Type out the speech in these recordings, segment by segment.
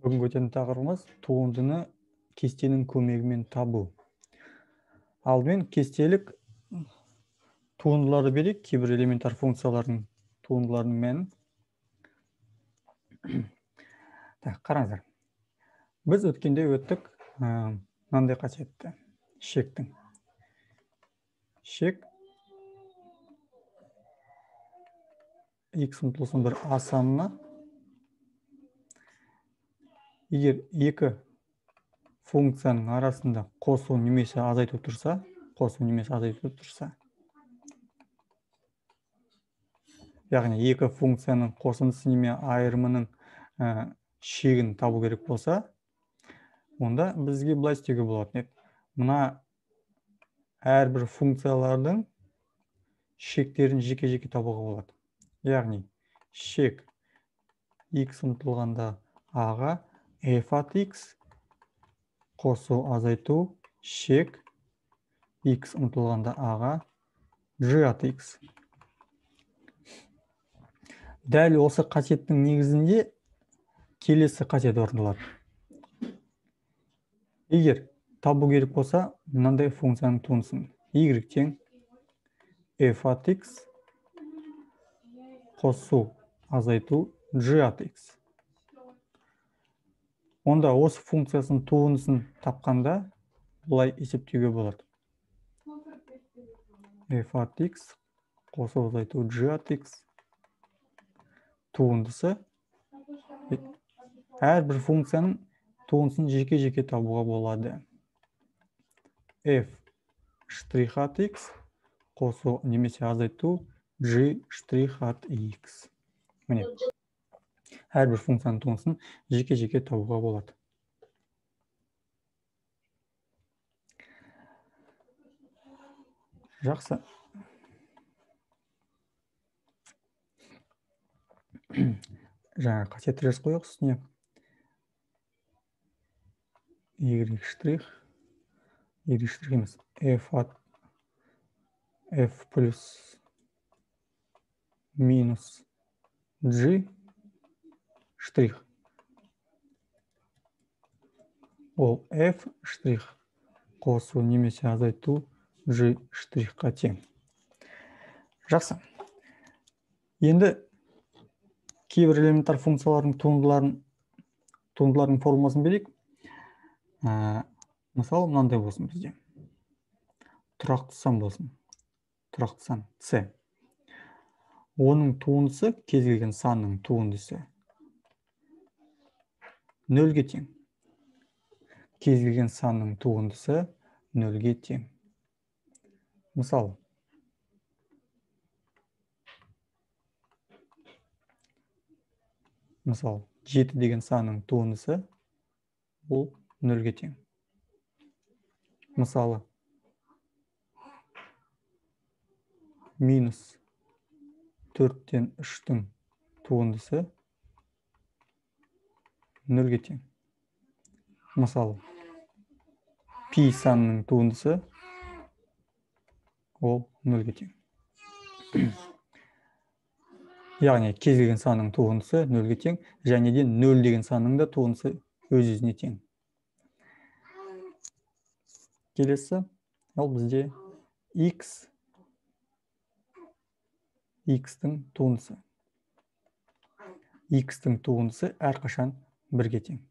Бүгінгі өтетін тақырыбымыз туындыны кестенің көмегімен табу. Алдымен кестелік туындыларды берейік, кейбір элементар функциялардың туындыларының мәнін. Қараңыздар. Біз өткенде өттік мынандай қасиетті шектің. Шек x ұмтылсын бір а санына, егер екі функцияның арасында қосу немесе азайту тұрса, яғни екі функцияның қосындысы неме айырымының шегін табу керек болса, онда бізге былай істеуге болатын еді. Мына әрбір функциялардың шектерін жеке-жеке табуға болады. Яғни шек x ұмтылғанда аға f от x қосу азайту шек x ұмтылғанда аға g от x. Дәл осы қасиеттің негізінде келесі қасиет орындалады. Егер табу керек болса, мынандай функцияның туындысын y тең f от x қосу азайту g от x. Онда осы функциясының туындысын тапқанда бұлай есептеуге болады. f от x қосу азайту g от x туындысы. Әрбір функцияның туындысын жеке-жеке табуға болады. f штрих от x қосу немесе азайту g штрих от x. Міне, әрбір функцияның туындысын жеке-жеке табуға болады. Жақсы. Жаңа қасиетті жазып қояйық үстіне. y штрих емес, f плюс минус g штрих. Ол f штрих қосу немесе азайту g штрихқа тең. Жақсы. Енді кейбір элементар функциялардың туындылардың формуласын берейік. Мысалы, мынандай болсын бізде. Тұрақты сан болсын. Тұрақты сан c. Оның туындысы, кез келген санның туындысы 0-ге тең. Кез келген санның туындысы 0-ге тең. Мысалы, 7 деген санның туындысы бұл 0-ге тең. Мысалы, минус 4-тен 3-тің туындысы 0-ге тең. Мысалы, пи санның туындысы ол 0-ге тең. Яғни, кез келген санның туындысы 0-ге тең, және де 0 деген санның да туындысы өз-өзіне тең. Келесі, ол бізде x-тің туындысы. X-тің туындысы әрқашан 1-ге тең.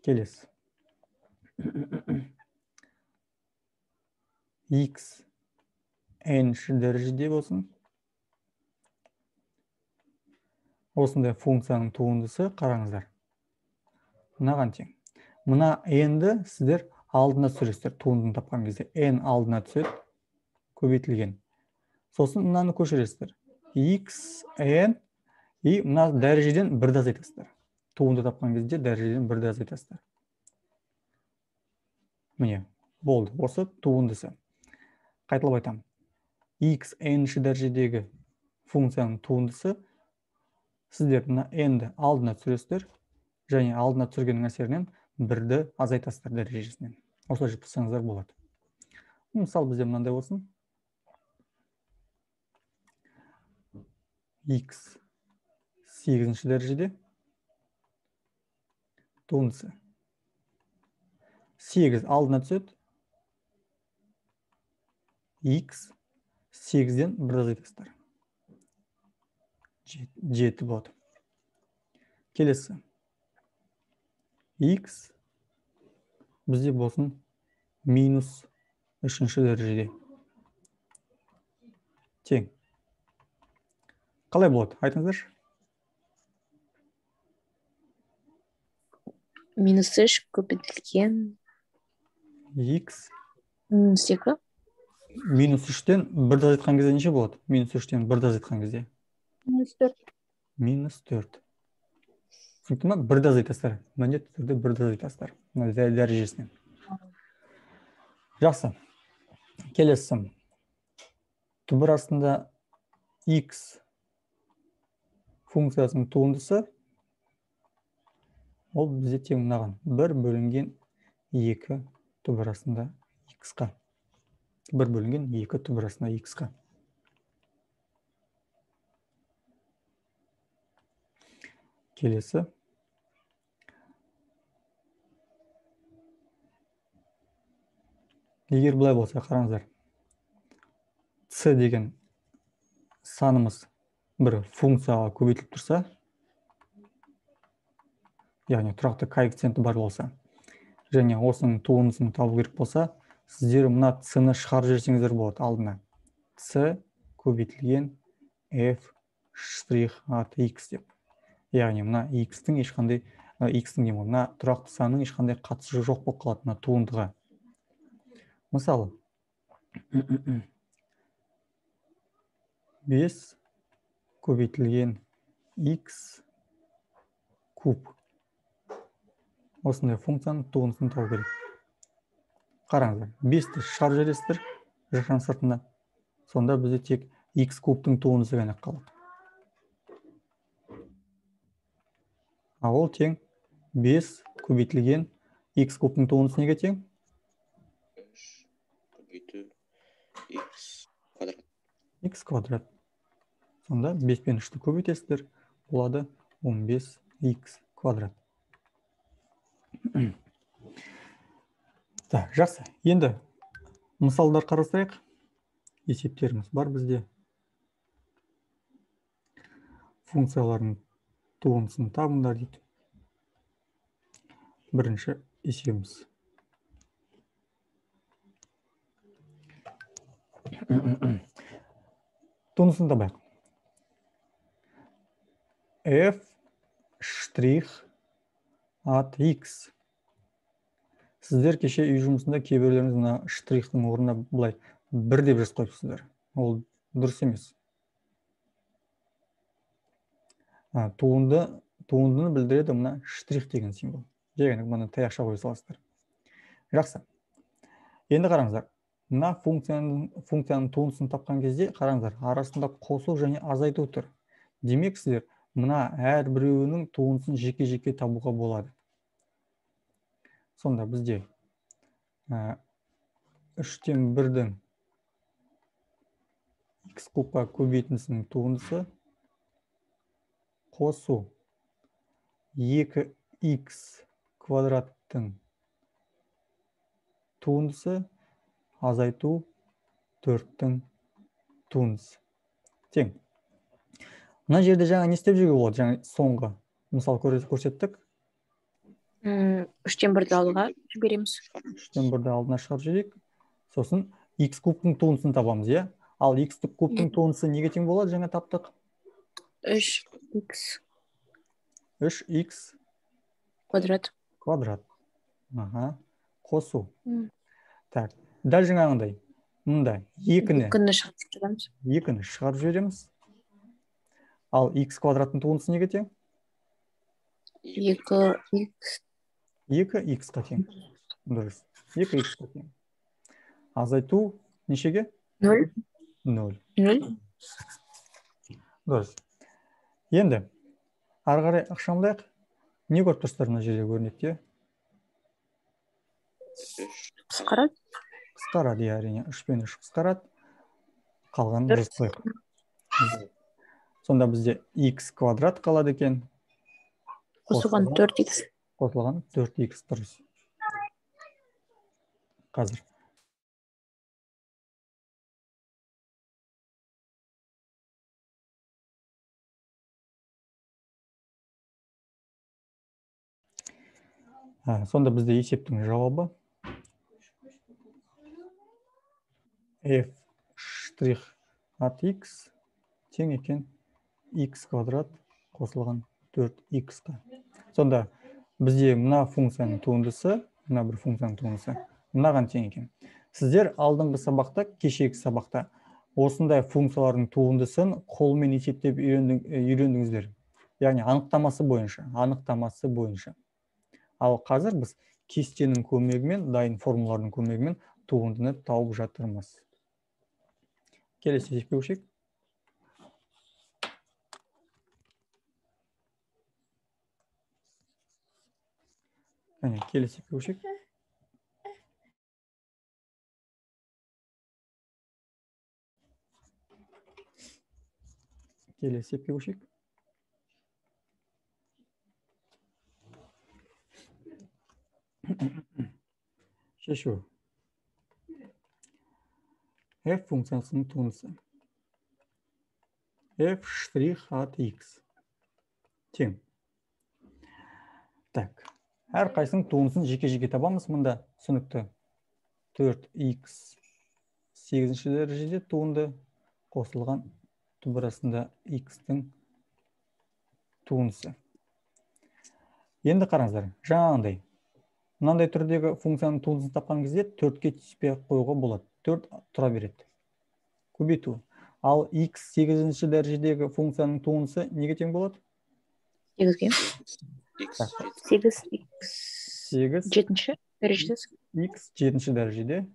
Келесі. X n-ші дәрежеде болсын. Осындай функцияның туындысы, қараңыздар, мынаған тең. Мына n-ді сіздер алдына түсіресіздер. Туындыны тапқан кезде n алдына түседі, көбейтілген. Сосын мынаны көшіресіздер. X, n, и мына дәрежеден 1-ді азайтасыздар. Туынды тапқан кезде дәрежеден 1-ді азайтасыздар. Міне, болды. Осы туындысы. Қайталап айтамын. X n-ші дәрежедегі функцияның туындысы, сіздер мына n-ді алдына түсіресіздер, және алдына түсіргеннің әсерінен 1-ді азайтасыздар дәрежесінен. Осылай жазсаңыздар болады. Мысалы, бізде мынандай болсын. X 8-ші дәрежеде, туындысы. 8 алдына түседі. X 8-ден 1 азайтасыздар. 7 болады. Келесі. X бізде болсын минус 3-ші дәрежеде. Тең. Қалай болады? Айтыңыздаршы. Минус 3 көбейтілген X минус 2. минус 3-тен 1-ді азайтқан кезде неше болады? Минус 3-тен 1-ді азайтқан кезде. Минус 4. Минус 4. Түсінікті ма? 1-ді азайтасыздар. Міндетті түрде 1-ді азайтасыздар. Дәрежесінен. Жақсы. Келесі. Түбір астында X функциясының туындысы ол бізде тең мынаған 1 бөлінген 2 түбір астында X-қа. 1 бөлінген 2 түбір астында X-қа. Келесі. Егер бұлай болса, қараңыздар. C деген санымыз бір функцияға көбейтіліп тұрса, яғни тұрақты коэффициенті бар болса, және осының туындысын табу керек болса, сіздер мына C-ны шығарып жіберсеңіздер болады алдына. C көбейтілген F штрих от X деп. Яғни мына X-тің ешқандай, мына тұрақты санның ешқандай қатысы жоқ болып қалады мына туындыға. Мысалы, 5 көбейтілген X куб. Осындай функцияның туындысын табу керек. Қараңыздар, 5-ті шығарып жібересіздер жақшаның сыртына. Сонда бізде тек X кубтың туындысы ғана қалады. А ол тең 5 көбейтілген X кубтың туындысы неге тең? Көбейту X квадрат. X квадрат. Сонда 5 пен 3-ті көбейтесіздер. Болады 15X квадрат. Жақсы. Енді мысалдар қарастырайық. Есептеріміз бар бізде. Функциялардың туындысын табыңдар дейді. Бірінші есебіміз. Туындысын табайық. F штрих от X. Сіздер кеше үй жұмысында кейбіреулеріңіз мына штрихтың орнына былай 1 деп жазып қойыпсыздар. Ол дұрыс емес. Туындыны білдіреді мына штрих деген символ. Жегені мына таяқша қоя саласыздар. Жақсы. Енді қараңыздар. Мына функцияның туындысын тапқан кезде қараңыздар, арасында қосу және азайту тұр. Демек сіздер мына әр біреуінің туындысын жеке-жеке табуға болады. Сонда бізде 3-тен 1-дің X кубқа көбейтіндісінің туындысы қосу 2X квадраттың туындысы азайту 4-тің туындысы. Тең. Мына жерде жаңа не істеп жүруге болады? Жаңа соңғы мысал көрсеттік. 3-тен 1-ді алдыға жібереміз. 3-тен 1-ді алдына шығарып жіберейік. Сосын X кубтың туындысын табамыз, иә? Ал X кубтың туындысы неге тең болады? Жаңа таптық. 3X квадрат. Қосу. Так, дәл жаңағындай. Мұнда 2-ні шығарып жібереміз. Ал X квадраттың туындысы неге тең? 2X-қа тең. Дұрыс. 2X-қа тең. Азайту нешеге? 0. Дұрыс. Енді, ары қарай ақшамдайық. Не көріп тұрсыздар мына жерде көрінеді? Қысқарады. Қысқарады, әрине. 3 пен 3 қысқарады. Қалған дұрыс қойық. Сонда бізде X квадрат қалады екен. Қосылған 4X. қосылған 4х дұрыс. Қазір. Сонда бізде есептің жауабы f' от x тең екен x квадрат қосылған 4х-қа. Сонда бізде мына функцияның туындысы, мына бір функцияның туындысы мынаған тең екен. Сіздер алдыңғы сабақта, кешегі сабақта осындай функциялардың туындысын қолмен есептеп үйрендіңіздер. Яғни анықтамасы бойынша. Ал қазір біз кестенің көмегімен, дайын формулалардың көмегімен туындыны тауып жатырмыз. Келесі есепке көшейік. Келесі есепке көшейік. Келесі есепке көшейік. Шешу. F функциясының туындысы. f' от x тең. Так. Әрқайсының туындысын жеке-жеке табамыз. Мұнда түсінікті 4х 8-ші дәрежеде туынды қосылған түбірасында x-тің туындысы. Енді қараңыздар, жаңағындай. Мынандай түрдегі функцияның туындысын тапқан кезде 4-ке тиіспей қоюға болады. 4 тұра береді. Көбейту. Ал x 8-ші дәрежедегі функцияның туындысы неге тең болады? 8-ге. 8 7-ші дәрежеде. X 7-ші дәрежеде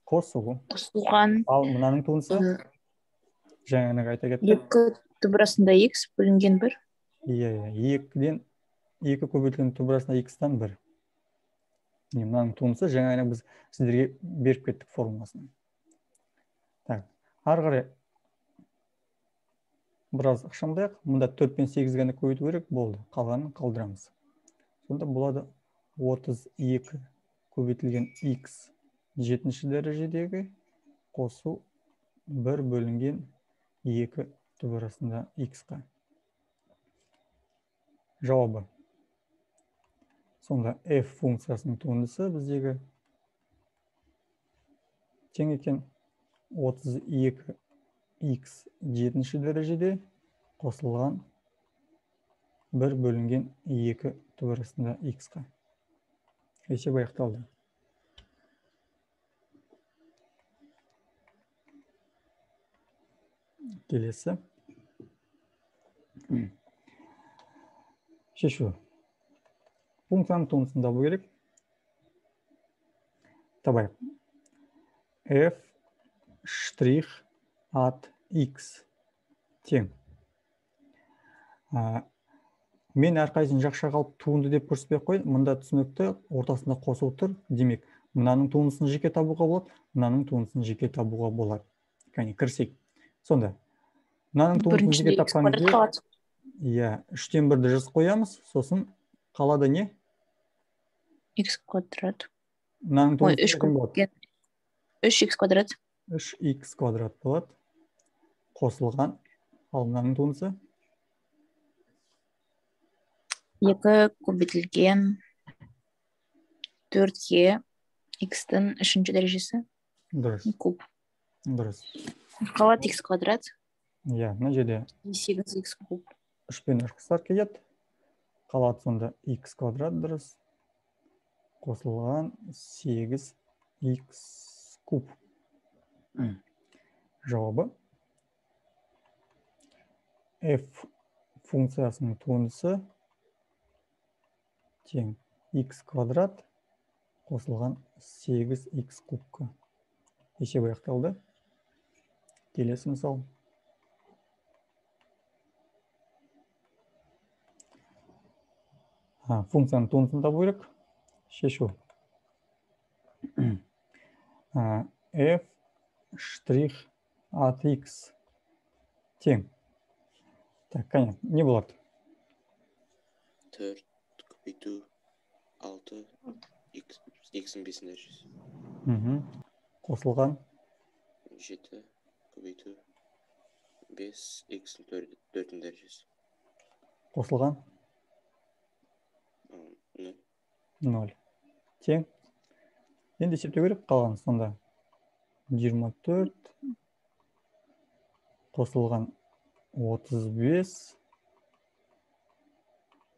қосылған. Ал мынаның туындысы жаңа айта кеттік. 2 түбірасында x бөлінген 1. Иә, 2 көбейтілген түбірасында x-тан 1. Мынаның туындысы жаңа біз сіздерге беріп кеттік формуласын. Так, ары қарай біраз ықшамдайық. Мұнда 4 пен 8 ғана көбейту керек болды. Қалғанын қалдырамыз. Сонда болады 32 көбейтілген x 7-ші дәрежедегі қосу 1 бөлінген 2 түбірасында x-қа. Жауабы. Сонда f функциясының туындысы біздегі тең екен 32x 7-ші дәрежеде қосылған 1 бөлінген 2 түбірасында x-қа. Есеп аяқталды. Келесі. Шешу. Функцияның туындысын табу керек. Табайық. f' от x тең. Мен әрқайсысын жақша қалып туынды деп көрсетпей қойдым. Мұнда түсінікті ортасында қосу тұр. Демек, мынаның туындысын жеке табуға болады, мынаның туындысын жеке табуға болады. Кәне, кірсек. Сонда, мынаның туындысын жеке тапқан кезде, 3-тен 1-ді жазып қоямыз, сосын қалады не? X квадрат. Мынаның туындысы тең болады. 3x квадрат. 3x квадрат болады. Қосылған. Ал мынаның туындысы? 2 көбейтілген 4-ге x-тің 3-ші дәрежесі. Дұрыс. Куб. Дұрыс. Қалады x квадрат. Мына жерде 8x куб. 3 пен 3 қысар келеді. Қалады сонда x квадрат дұрыс. Қосылған 8x куб. Жауабы. F функциясының туындысы тең x квадрат қосылған 8x кубқа. Есеп аяқталды. Келесі мысал. Функцияның туындысын табу керек. Шешу. f' от x тең. Так, қане, не болады? 4 көбейту 6 x'in 5 дәрежесі. Қосылған 7 көбейту 5 x'in 4 дәрежесі. қосылған 0. 0. Тең. Енді есептеу керек қалған сонда. 24 қосылған 35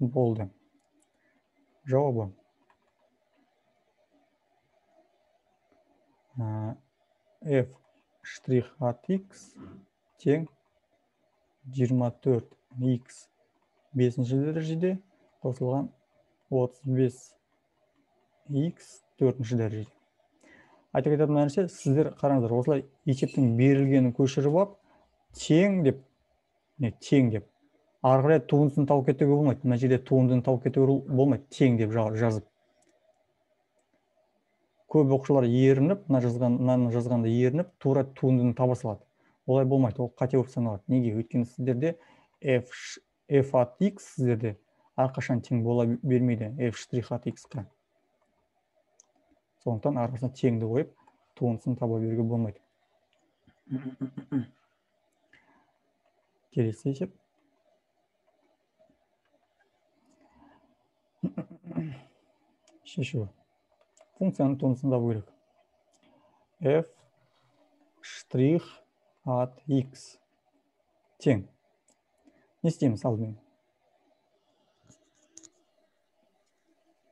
болды. Жауабы. F штрих от x тең 24 x 5 дәрежеде қосылған 35 x 4 дәрежеде. Айта кететін нәрсе, сіздер қараңыздар, осылай есептің берілгенін көшіріп алып, тең деп, ары қарай туындысын тауып кетуге болмайды. Мына жерде туындыны тауып кетуге болмайды, тең деп жазып. Көп оқушылар ерініп, мынаны жазғанда ерініп, тура туындыны таба салады. Олай болмайды, ол қате болып саналады. Неге? Өйткені сіздерде f от x сіздерде әрқашан тең бола бермейді f штрих от x-қа. Сондықтан арқасына теңді қойып, туындысын таба беруге болмайды. Келесі есеп. Шешу. Функцияның туындысын табу керек. F штрих от x тең. Не істейміз алдымен?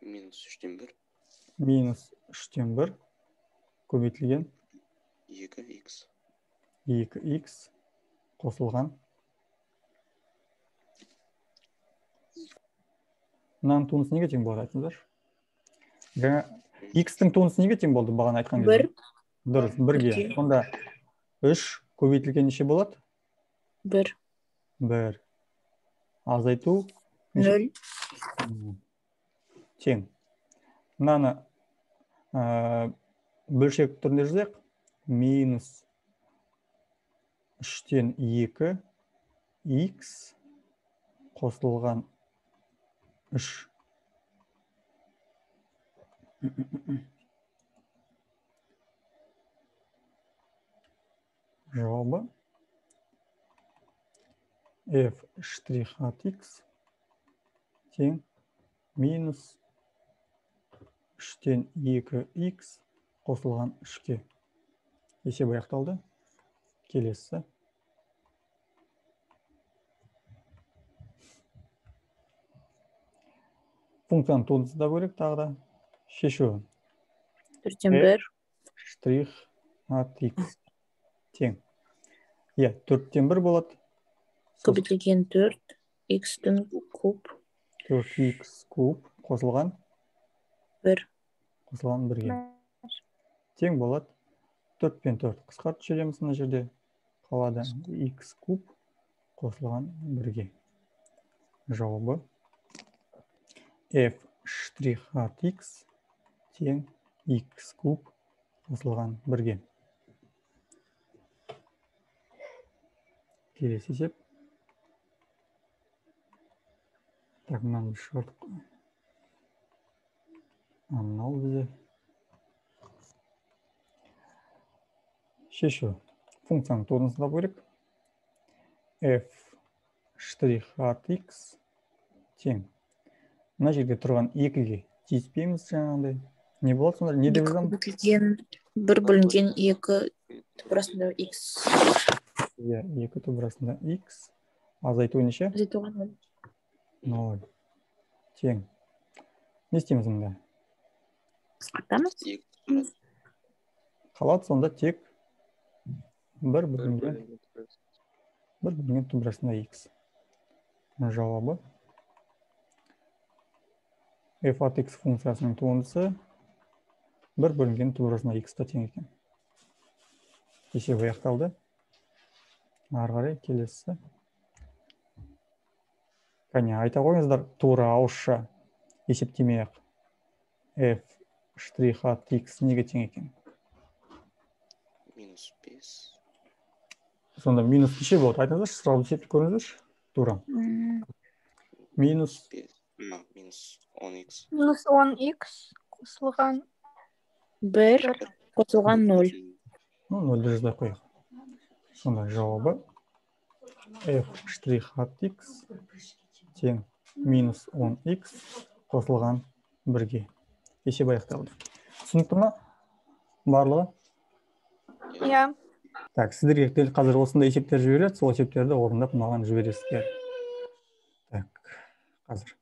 Минус 3-тен 1. Минус 3-тен 1 көбейтілген 2x. 2x қосылған. Мынаның туындысы неге тең болады айтыңыздар? Жаңа x-тің туындысы неге тең болды бағана айтқан кезде? 1. Дұрыс, 1-ге. Сонда 3 көбейтілген неше болады? 1. 1. Азайту 0. Тең. Мынаны бөлшек түрінде жазайық. Минус 3-тен 2 x қосылған 3. Жауабы f штрих от x тең минус 3-тен 2x қосылған 3-ке. Есеп аяқталды. Келесі. Функцияның туындысы да бөлек тағы да. Шешу. 4-тен 1. Штрих от x тең. 4-тен 1 болады. Көбейтілген 4. X-тің куб. 4x куб қосылған 1. қосылған 1-ге. Тең болады. 4 пен 4 қысқартып жібереміз мына жерде. Қалады x куб қосылған 1-ге. Жауабы f штрих от x тең x куб қосылған 1-ге. Келесі есеп. Так, мынаны шығардық. Мынау бізде. Шешу. Функцияның туындысын табу керек. F штрих от x тең. Мына жерде тұрған 2-ге тиіспейміз жаңағындай. Не болады сонда? Не деп жазамын? Көбейтілген 1 бөлінген 2 түбірасында x. 2 түбірасында x. Азайту неше? Азайтуға 0. 0. Тең. Не істейміз мұнда? Қысқартамыз. Қалады сонда тек 1 бөлінген түбірасында x. Жауабы f от x функциясының туындысы 1 бөлінген түбірасында x-та тең екен. Есеп аяқталды. Ары қарай келесі. Кәне айта қойыңыздар, тура ауызша есептемей-ақ. F штрих от x неге тең екен? Минус 5. Сонда минус неше болады? Айтыңыздаршы, сразу есептеп көріңіздерші. Тура. Минус 5. Минус 10x. Минус 10x қосылған 1 қосылған 0. Ну, 0 жазбай қояйық. Сонда жауабы f штрих от x тең минус 10x қосылған 1-ге. Есеп аяқталды. Түсінікті ма? Барлығы? иә. Так, сіздерге қазір осындай есептер жібереді, сол есептерді орындап маған жібересіздер. Так, қазір.